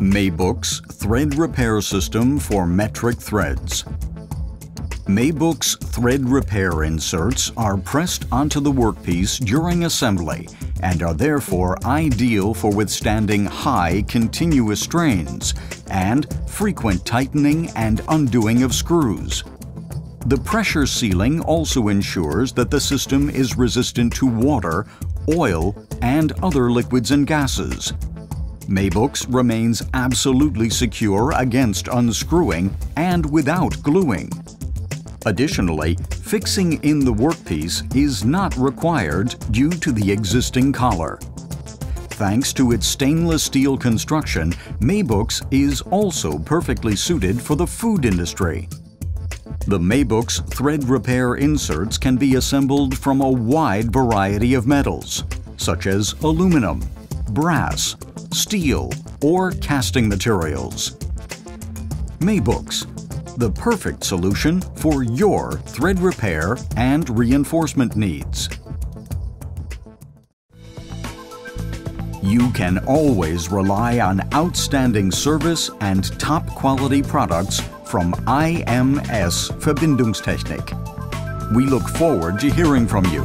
Mebux Thread Repair System for Metric Threads. Mebux thread repair inserts are pressed onto the workpiece during assembly and are therefore ideal for withstanding high continuous strains and frequent tightening and undoing of screws. The pressure sealing also ensures that the system is resistant to water, oil, and other liquids and gases. Mebux remains absolutely secure against unscrewing and without gluing. Additionally, fixing in the workpiece is not required due to the existing collar. Thanks to its stainless steel construction, Mebux is also perfectly suited for the food industry. The Mebux thread repair inserts can be assembled from a wide variety of metals, such as aluminum, brass, steel, or casting materials. Mebux, the perfect solution for your thread repair and reinforcement needs. You can always rely on outstanding service and top quality products from IMS Verbindungstechnik. We look forward to hearing from you.